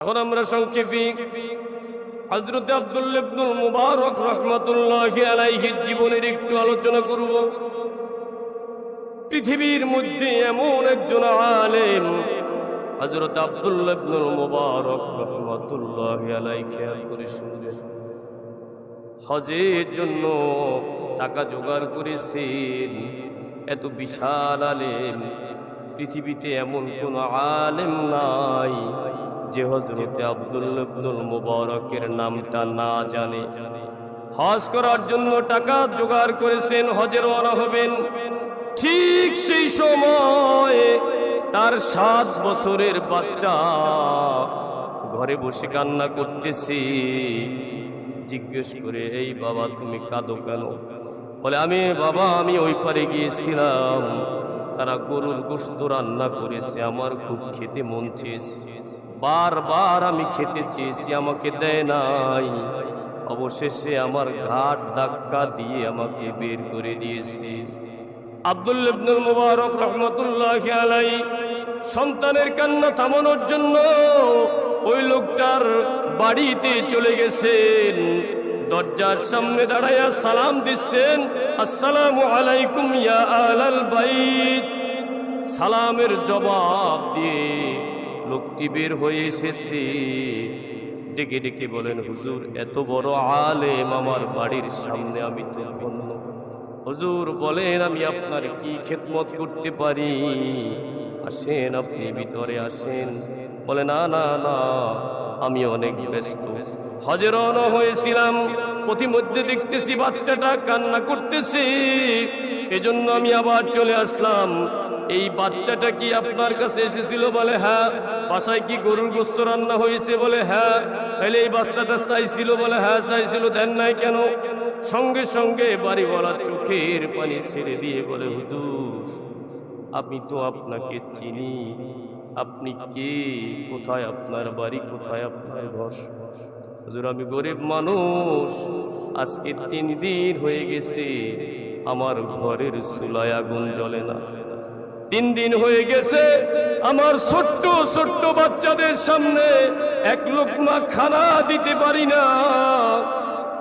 এখন আমরা সংক্ষেপে হযরত আব্দুল্লাহ ইবনুল মুবারক রাহমাতুল্লাহি আলাইহির জীবনের একটু আলোচনা করব। পৃথিবীর মধ্যে এমন একজন আলেম হযরত আব্দুল্লাহ ইবনুল মুবারক রাহমাতুল্লাহি আলাইহি, খেয়াল করে শুনবেন, হজের জন্য টাকা জোগাড় করেছেন। এত বিশাল আলেম, পৃথিবীতে এমন কোন আলেম নাই যে হযরতে আব্দুল্লাহ ইবনুল মুবারকের নামটা না জানে। হজ করার জন্য টাকা জোগাড় করেছেন, হজে রওনা হবেন। ঠিক সেই সময় তার 7 বছরের বাচ্চা ঘরে বসে কান্না করতেছে। জিজ্ঞেস করে, এই বাবা তুমি কাঁদো কেন? বলে, আমি ওই পারে গিয়েছিলাম, তারা গরুর গোশত রান্না করেছে, আমার খুব খেতে মন চেয়েছে, বারবার আমি খেতে চেয়েছি, আমাকে দেয় নাই। অবশেষে আমার ঘাট ধাক্কা দিয়ে আমাকে বের করে দিয়েছে। আব্দুল্লাহ ইবনুল মুবারক রাহমাতুল্লাহি আলাইহি সন্তানের কান্না থামানোর জন্য ওই লোকটার বাড়িতে চলে গেছেন। দরজার সামনে দাঁড়ায়া সালাম দিচ্ছেন, আসসালামু আলাইকুম ইয়া আহলাল বাইত। সালামের জবাব দিয়ে লোকটি বের হয়ে এসেছে। ডেকে ডেকে বলেন, হুজুর এত বড় আলেম আমার বাড়ির সামনে, আমি তো ধন্য। হুজুর বলেন, আমি আপনার কি খেদমত করতে পারি? আসেন, আপনি ভিতরে আসেন। বলে, না না না, আমি অনেক ব্যস্ত, হজে রওনা হয়েছিলাম, পথিমধ্যে দেখতেছি বাচ্চাটা কান্না করতেছে, এজন্য আমি আবার চলে আসলাম। এই বাচ্চাটা কি আপনার কাছে এসেছিল? বলে, হ্যাঁ। বাসায় কি গরুর গোশত রান্না হয়েছে? বলে, হ্যাঁ। তাহলে এই বাচ্চাটা চাইছিল? বলে, হ্যাঁ চাইছিল, দেন নাই কেন? সঙ্গে সঙ্গে বাড়িওয়ালা চোখের পানি ছেড়ে দিয়ে বলে, হুজুর আমি তো আপনাকে চিনি, আপনি কে? কোথায় আপনার বাড়ি? কোথায় আপনার ঘর? হুজুর আমি গরিব মানুষ, আজকে 3 দিন হয়ে গেছে আমার ঘরের চুলায় আগুন জ্বলে না। 3 দিন হয়ে গেছে আমার ছোট্ট ছোট্ট বাচ্চাদের সামনে এক লোকমা খানা দিতে পারি না।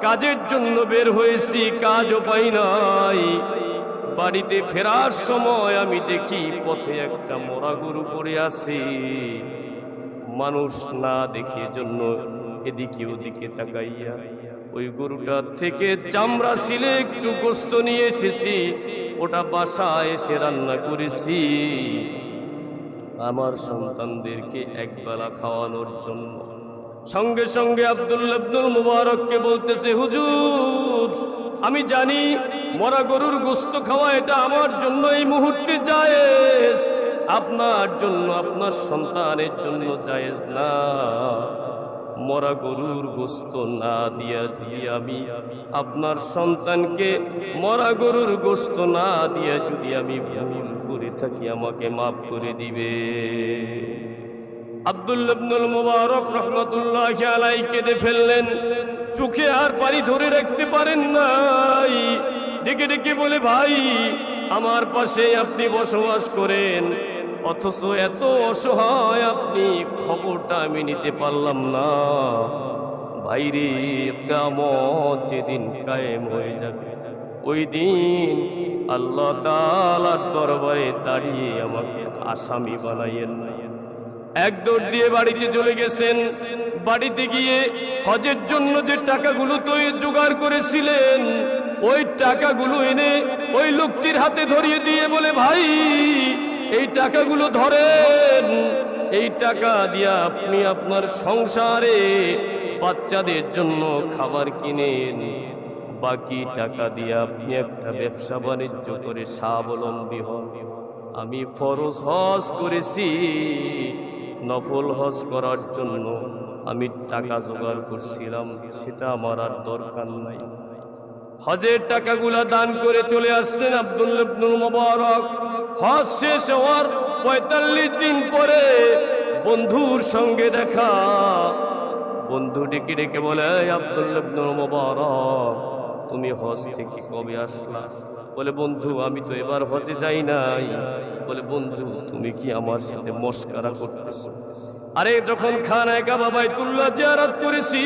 কাজের জন্য বের হয়েছি, কাজও পাই নাই। বাড়িতে ফেরার সময় আমি দেখি পথে একটা মরা গরু পড়ে আছে। মানুষ না দেখে জন্য এদিকে ওদিকে তাকাইয়া ওই গরুটার থেকে চামড়া ছিলে একটু গোশত নিয়ে এসেছি, ওটা বাসায় এসে রান্না করেছি আমার সন্তানদেরকে একবেলা খাওয়ানোর জন্য। সঙ্গে সঙ্গে আব্দুল্লাহ ইবনুল মুবারককে বলতেছে, হুজুর আমি জানি মরা গরুর গোশত খাওয়া এটা আমার জন্য এই মুহূর্তে জায়েজ, আপনার জন্য, আপনার সন্তানের জন্য জায়েজ না। মরা গরুর গোশত না দিয়া যদি আমি আপনার সন্তানকে মরা গরুর গোশত না দিয়া যদি আমি ভুল করে থাকি, আমাকে মাফ করে দিবে। আব্দুল্লাহ ইবনুল মুবারক রাহমাতুল্লাহি আলাইহি কেঁদে ফেললেন, চোখে আর পানি ধরে রাখতে পারেন নাই। ডেকে ডেকে বলে, ভাই আমার পাশে আপনি বসবাস করেন, অথচ এত অসহায় আপনি, খবরটা আমি নিতে পারলাম না। ভাইরে, কিয়ামত যেদিন কায়েম হয়ে যাবে, ওই দিন আল্লাহ তাআলার দরবারে দাঁড়িয়ে আমাকে আসামি বানাইয়েন না। এক দৌড় দিয়ে বাড়িতে চলে গেছেন। বাড়িতে গিয়ে হজের জন্য যে টাকাগুলো জোগাড় করেছিলেন, ওই টাকাগুলো এনে ওই লোকটির হাতে ধরিয়ে দিয়ে বলে, ভাই এই টাকাগুলো ধরেন, এই টাকা দিয়ে আপনি আপনার সংসারে বাচ্চাদের জন্য খাবার কিনেন, বাকি টাকা দিয়ে আপনি একটা ব্যবসা বাণিজ্য করে স্বাবলম্বী হন। আমি ফরজ হজ করেছি, নফল হজ করার জন্য আমি টাকা জোগাড় করছিলাম, সেটা আমার আর দরকার নাই। হজের টাকাগুলা দান করে চলে আসছেন আব্দুল্লাহ ইবনুল মুবারক। হজ শেষ হওয়ার 45 দিন পরে বন্ধুর সঙ্গে দেখা। বন্ধু ডেকে ডেকে বলে, আব্দুল্লাহ ইবনুল মুবারক তুমি হজ থেকে কবে আসলা? বলে, বন্ধু আমি তো এবার হজে যাই নাই। বলে, বন্ধু তুমি কি আমার সাথে মস্করা করতেছো? আরে যখন খানায় কাবা বাইতুল্লাহ জিয়ারত করেছি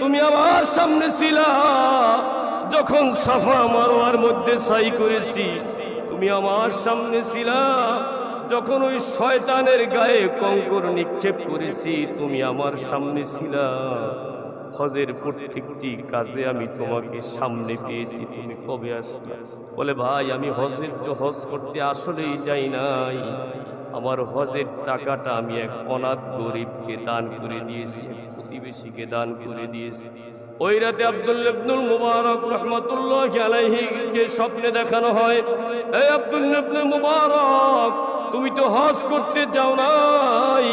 তুমি আমার সামনে ছিলা, যখন সাফা মারওয়ার মধ্যে সাই করেছি তুমি আমার সামনে ছিলা, যখন ওই শয়তানের গায়ে কঙ্কর নিক্ষেপ করেছি তুমি আমার সামনে ছিলা, হজের প্রত্যেকটি কাজে আমি তোমাকে সামনে পেয়েছি, তুমি কবে আসলে? বলে ভাই আমি হজ করতে আসলেই যাই নাই, আমার হজের টাকাটা আমি এক অনাথ গরিবকে দান করে দিয়েছি, প্রতিবেশীকে দান করে দিয়েছি। ওই রাতে আব্দুল্লাহ ইবনুল মুবারক রাহমাতুল্লাহি আলাইহি কে স্বপ্নে দেখানো হয়, এই আব্দুল্লাহ ইবনে মুবারক তুমি তো হজ করতে যাও নাই,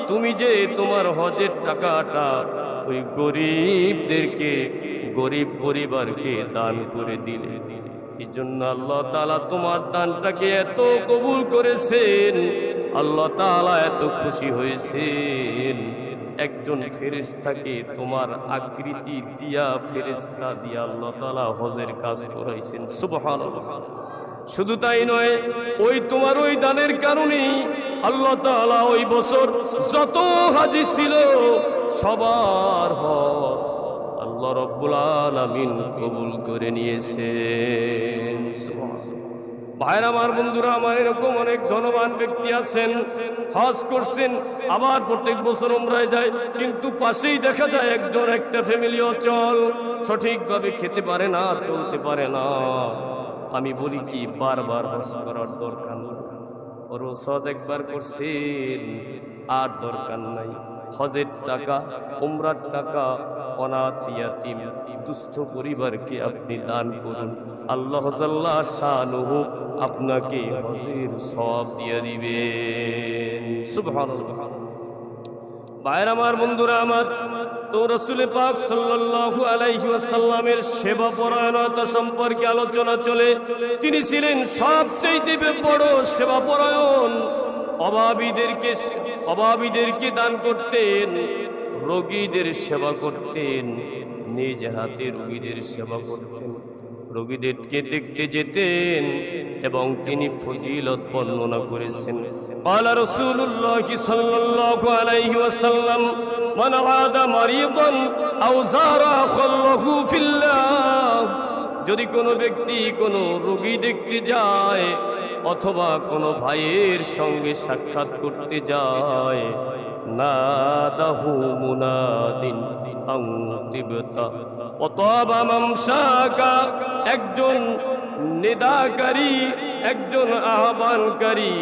তুমি যে তোমার হজের টাকাটা ওই গরিবদেরকে, গরিব পরিবারকে দান করে দিলে, এই জন্য আল্লাহ তাআলা তোমার দানটাকে এত কবুল করেছেন, আল্লাহ তাআলা এত খুশি হয়েছেন, একজন ফেরেশতাকে তোমার আকৃতি দিয়া, ফেরেশতা দিয়া আল্লাহ তাআলা হজের কাজ করাইছেন। সুবহানাল্লাহ। শুধু তাই নয়, ওই তোমার ওই দানের কারণেই আল্লাহ তাআলা ওই বছর যত হাজী ছিল সবার হজ আল্লাহ রাব্বুল আলামিন কবুল করে নিয়েছেন। ভাইরা আমার, বন্ধুরা আমার, এরকম অনেক ধনবান ব্যক্তি আছেন, হজ করছেন, আবার প্রত্যেক বছর উমরায় যায়, কিন্তু পাশেই দেখা যায় একজন একটা ফ্যামিলি অচল, সঠিকভাবে খেতে পারে না, চলতে পারে না। আমি বলি কি বারবার হজ করার দরকার নেই, ফরজ হজ একবার করছেন আর দরকার নাই। হজের টাকা, উমরার টাকা অনাথ ইয়াতীম দুস্থ পরিবারকে আপনি দান করুন, আল্লাহ জাল্লা শানুহু আপনাকে হজের সওয়াব দিয়ে দিবেন। সুবহানাল্লাহ। ভাইরা আমার, বন্ধুরা আমার, তো রাসূল পাক সাল্লাল্লাহু আলাইহি ওয়াসাল্লামের সেবা পরায়ণতা সম্পর্কে আলোচনা চলে। তিনি ছিলেন সবচেয়ে বড় সেবা পরায়ণ। অভাবীদেরকে দান করতেন, রোগীদের সেবা করতেন, নিজ হাতে রোগীদের সেবা করতেন, রোগীদেরকে দেখতে যেতেন এবং তিনি ফজিলত বর্ণনা করেছেন। قال رسول الله صلى الله عليه وسلم من عاد مريضا أو زار أخا له في الله, যদি কোনো ব্যক্তি কোনো রোগী দেখতে যায় অথবা কোনো ভাইয়ের সঙ্গে সাক্ষাৎ করতে যায়, নাদাহু মুনাদিন আন তিবতা ওয়া তাবা মামশাকা, একজন নিদাকারী, একজন আহ্বানকারী,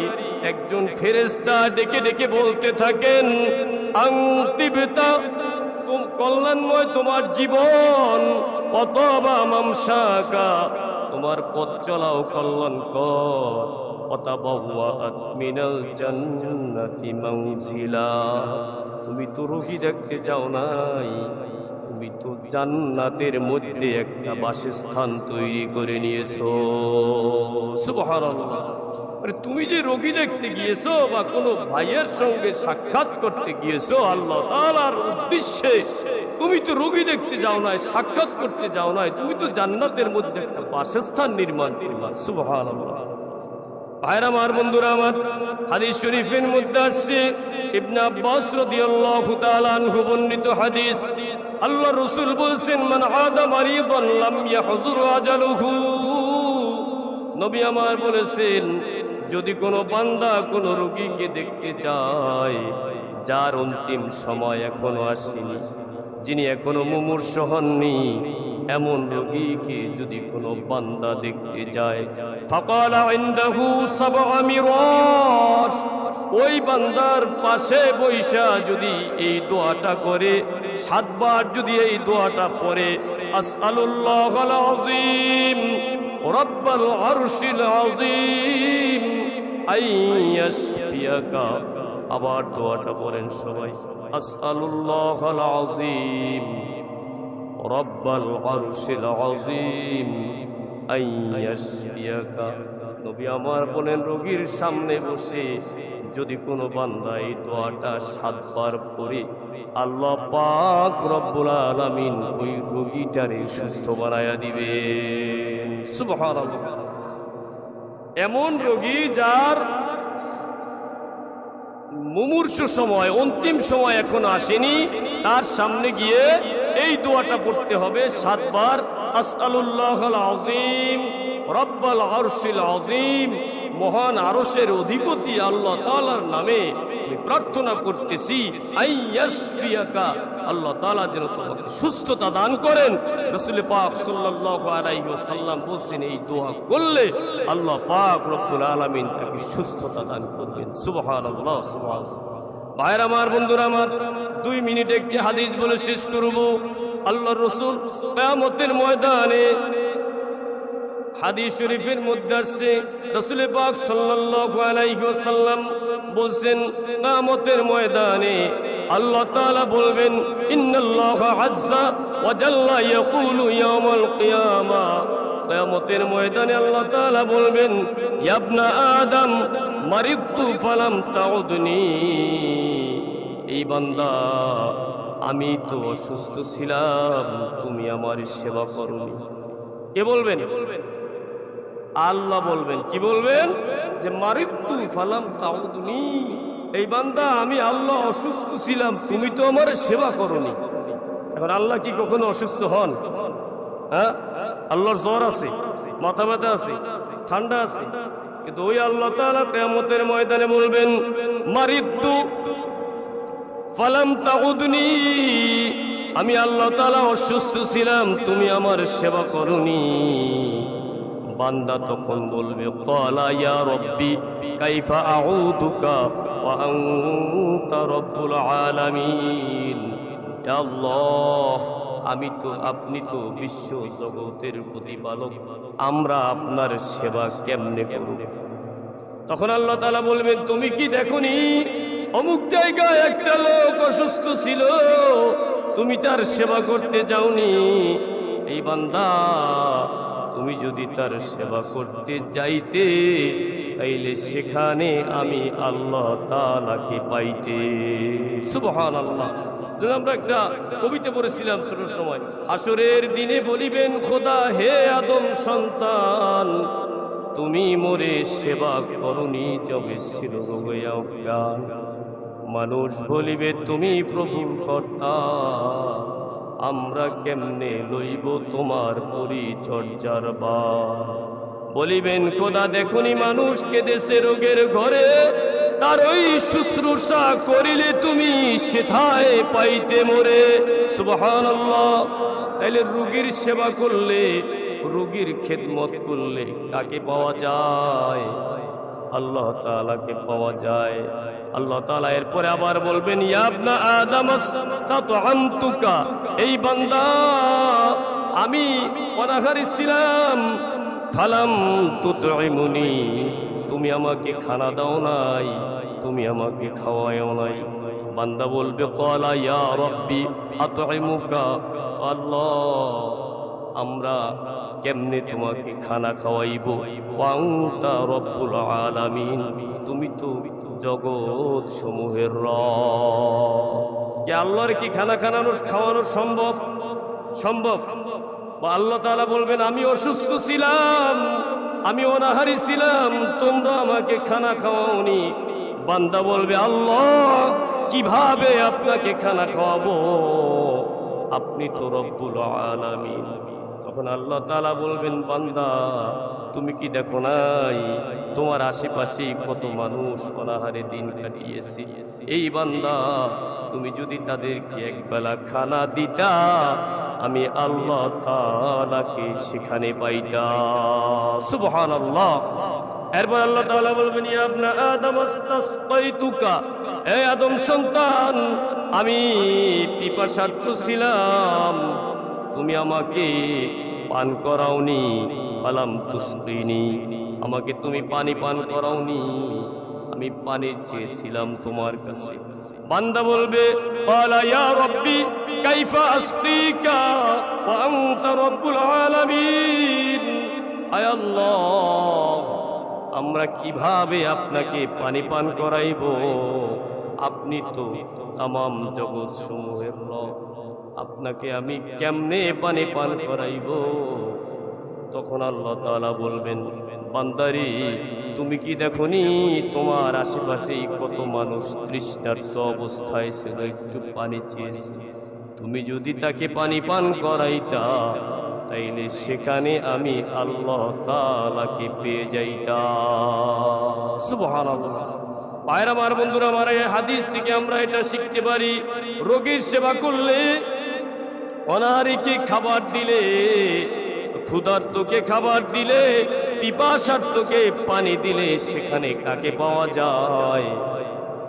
একজন ফেরেশতা ডেকে ডেকে বলতে থাকেন, আন তিবতা, কল্যাণময় তোমার জীবন, ওয়া তাবা মামশাকা, তোমার পথ চলাও কল্যাণকর, ওয়াতাবাওয়াআত মিনাল জান্নাতি মানজিলা, তুমি তো রোগী দেখতে যাও নাই, তুমি তো জান্নাতের মধ্যে একটা বাসস্থান তৈরি করে নিয়েছো। সুবহানাল্লাহ। আরে তুমি যে রোগী দেখতে গিয়েছো বা কোনো ভাইয়ের সঙ্গে সাক্ষাৎ করতে গিয়েছো আল্লাহ তাআলার উদ্দেশ্যে, তুমি তো রোগী দেখতে যাও নাই, সাক্ষাৎ করতে যাও নাই, তুমি তো জান্নাতের মধ্যে একটা বাসস্থান নির্মাণ করবা। সুবহানাল্লাহ। ভাইরা আমার, বন্ধুরা আমার, হাদিস শরীফের মধ্যে আসছে, ইবনে আব্বাস রাদিয়াল্লাহু তাআলা আনহু বর্ণিত হাদিস, আল্লাহ রাসূল বলেছেন, মান আদা মারিদান লাম ইয়াহজুর আজালুহু, নবী আমার বলেছেন, যদি কোনো বান্দা কোনো রোগীকে দেখতে যায় যার অন্তিম সময় এখনো আসেনি, যিনি এখনো মুমূর্ষ হননি, এমন রোগীকে যদি কোনো বান্দা দেখতে যায়, ফাকালা ইনদাহু সাবআ মিরাস, ওই বান্দার পাশে বৈশা যদি এই দোয়াটা করে, 7 বার যদি এই দোয়াটা পড়ে, আসআলুল্লাহাল আযীম রাব্বাল আরশিল আযীম আইয়াশফিয়াকা, আবার দোয়াটা পড়েন সবাই, আসআলুল্লাহাল আযীম রাব্বাল আরশিল আযীম আইয়াশফিয়াকা। নবী আমার বলেন, রোগীর সামনে বসে যদি কোনো বান্দা এই দোয়াটা 7 বার পড়ে, আল্লাহ পাক রব্বুল আলামিন ওই রোগীটারে সুস্থ বানায়া দিবেন। সুবহানাল্লাহ। এমন রোগী যার মুমূর্ষু সময়, অন্তিম সময় এখন আসেনি, তার সামনে গিয়ে এই দোয়াটা পড়তে হবে 7 বার। আসআলুল্লাহাল আযীম রব্বাল আরশিল আযীম, মহান আরশের অধিপতি আল্লাহ তাআলার নামে আমি প্রার্থনা করতেছি, আইয়াশফিয়াকা, আল্লাহ তাআলা যেন তোমাকে সুস্থতা দান করেন। রাসূল পাক সাল্লাল্লাহু আলাইহি ওয়াসাল্লাম বলছেন এই দোয়া করলে আল্লাহ পাক রব্বুল আলামিন তাকে সুস্থতা দান করবেন। সুবহানাল্লাহ, সুবহানাল্লাহ। ভাইরা আমার, বন্ধুরা আমার, 2 মিনিট একটি হাদিস বলে শেষ করব। আল্লাহর রাসূল কিয়ামতের ময়দানে হাদিস শরীফের মধ্যে আসছে, রাসূল পাক সাল্লাল্লাহু আলাইহি ওয়াসাল্লাম বলছেন কিয়ামতের ময়দানে আল্লাহ তাআলা বলবেন, ইন্নাল্লাহা আযজা ওয়া জাল্লা ইয়াকুলু ইয়াউমাল কিয়ামা, কিয়ামতের ময়দানে আল্লাহ তাআলা বলবেন, ইয়া ইবনা আদম মারিদতু ফালাম তাউদনি, এই বান্দা আমি তো অসুস্থ ছিলাম, তুমি আমার সেবা করোনি। কে বলবেন? আল্লাহ বলবেন। কি বলবেন? যে মারিদতু ফালাম তাউদনি, এই বান্দা আমি আল্লাহ অসুস্থ ছিলাম, তুমি তো আমার সেবা করোনি। এখন আল্লাহ কি কখনো অসুস্থ হন? হ্যাঁ, আল্লাহর জ্বর আছে, মাথা ব্যথা আছে, ঠান্ডা আছে, কিন্তু ওই আল্লাহ তাআলা কিয়ামতের ময়দানে বলবেন, মারিদতু ফালাম তাউদনি, আমি আল্লাহ তাআলা অসুস্থ ছিলাম, তুমি আমার সেবা করোনি। বান্দা তখন বলবে, ক্বালা ইয়া রব্বি কাইফা আউদুকা ওয়া আনতা রব্বুল আলামিন, ইয়া আল্লাহ, আপনি তো বিশ্ব জগতের প্রতিপালক, আমরা আপনার সেবা কেমনে করব? তখন আল্লাহ তাআলা বলবেন, তুমি কি দেখোনি অমুক জায়গায় একটা লোক অসুস্থ ছিল, তুমি তার সেবা করতে যাওনি? এই বান্দা, তুমি যদি তার সেবা করতে যাইতে তাইলে সেখানে আমি আল্লাহ তাআলাকে পাইতে। সুবহানাল্লাহ। আমরা একটা কবিতা পড়েছিলাম ছোট সময়, হাসরের দিনে বলিবেন খোদা, হে আদম সন্তান, তুমি মোরে সেবা করনি যবে ছিল রোগে অজ্ঞান। মানুষ বলিবে তুমি প্রভুর কর্তা, আমরা কেমনে লইব তোমার পরিচর্যার বার? বলিবেন খোদা, দেখুনি মানুষ কেঁদেছে রোগের ঘরে, তার ওই শুশ্রূষা করিলে তুমি সেথায় পাইতে মোরে। সুবহানাল্লাহ। তাইলে রোগীর সেবা করলে, রোগীর খেদমত করলে কাকে পাওয়া যায়? আল্লাহ তাআলাকে পাওয়া যায়। আল্লাহ তাআলা এরপরে আবার বলবেন, ইয়া ইবনা আদম আসতাতআমতুকা, এই বান্দা আমি অনাহারী ছিলাম, ফালাম তুতঈমুনি, তুমি আমাকে খানা দাও নাই, তুমি আমাকে খাওয়াও নাই। বান্দা বলবে, ক্বালা ইয়া রব্বি আতঈমুকা, আল্লাহ আমরা কেমনে তোমাকে খানা খাওয়াইব? ওয়া আনতা রব্বুল আলামিন, তুমি তো জগৎ সমূহের রব। কি আল্লাহর কি খানা খাওয়ানো সম্ভব? সম্ভব? বা আল্লাহ তাআলা বলবেন, আমি অসুস্থ ছিলাম, আমি অনাহারী ছিলাম, তোমরা আমাকে খানা খাওয়াওনি। বান্দা বলবে, আল্লাহ কিভাবে আপনাকে খানা খাওয়াবো? আপনি তো রব্বুল আলামিন। তখন আল্লাহ তাআলা বলবেন, বান্দা তুমি কি দেখো নাই তোমার আশেপাশে কত মানুষ অনাহারে দিন কাটিয়েছে? এই বান্দা, তুমি যদি তাদেরকে একবেলা খানা দিতা, আমি আল্লাহ তাআলাকে সেখানে পাইতা। সুবহানাল্লাহ। এরপর আল্লাহ তাআলা বলবেন, ইয়া ইবনা আদম আস্তাসকাইতুকা, হে আদম সন্তান, আমি পিপাসার্ত ছিলাম, তুমি আমাকে পান করাওনি। ফালাম তুসকিনি, আমাকে তুমি পানি পান করাওনি, আমি পানি চেয়েছিলাম তোমার কাছে। বান্দা বলবে, ক্বালা ইয়া রব্বি কাইফা আসকিকা ওয়া আনতা রব্বুল আলামিন, আয় আল্লাহ আমরা কিভাবে আপনাকে পানি পান করাইব? আপনি তো তামাম জগৎ সমূহের রব, আপনাকে আমি কেমনে পানি পান করাইব? তখন আল্লাহ তাআলা বলবেন, বান্দারে, তুমি কি দেখনি তোমার আশেপাশেই কত মানুষ তৃষ্ণার্ত অবস্থায় ছিল, একটু পানি চেয়েছে। তুমি যদি তাকে পানি পান করাইতা, তাইলে সেখানে আমি আল্লাহ তাআলাকে পেয়ে যাইতাম। সুবহানাল্লাহ। ভাইরা আমার, বন্ধুরা আমার, এই হাদিস থেকে আমরা এটা শিখতে পারি, রোগীর সেবা করলে, অনাহারীকে খাবার দিলে, ক্ষুধার্তকে খাবার দিলে, পিপাসার্তকে পানি দিলে, সেখানে কাকে পাওয়া যায়?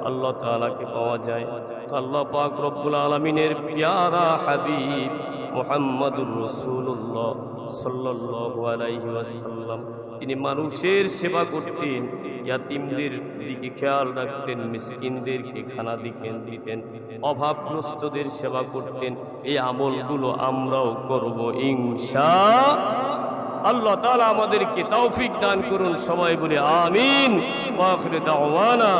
আল্লাহ তাআলাকে পাওয়া যায়। তো আল্লাহ পাক রব্বুল আলামিনের প্যারা হাবিব মুহাম্মদুর রাসূলুল্লাহ সাল্লাল্লাহু আলাইহি ওয়াসাল্লাম, তিনি মানুষের সেবা করতেন, ইয়াতিমদের দিকে খেয়াল রাখতেন, মিসকিনদেরকে খানা দিতেন, অভাবগ্রস্তদের সেবা করতেন। এই আমলগুলো আমরাও করব ইনশাআল্লাহ। আল্লাহ তাআলা আমাদেরকে তৌফিক দান করুন। সবাই বলে আমিন। ওয়া আখিরু দাওয়ানা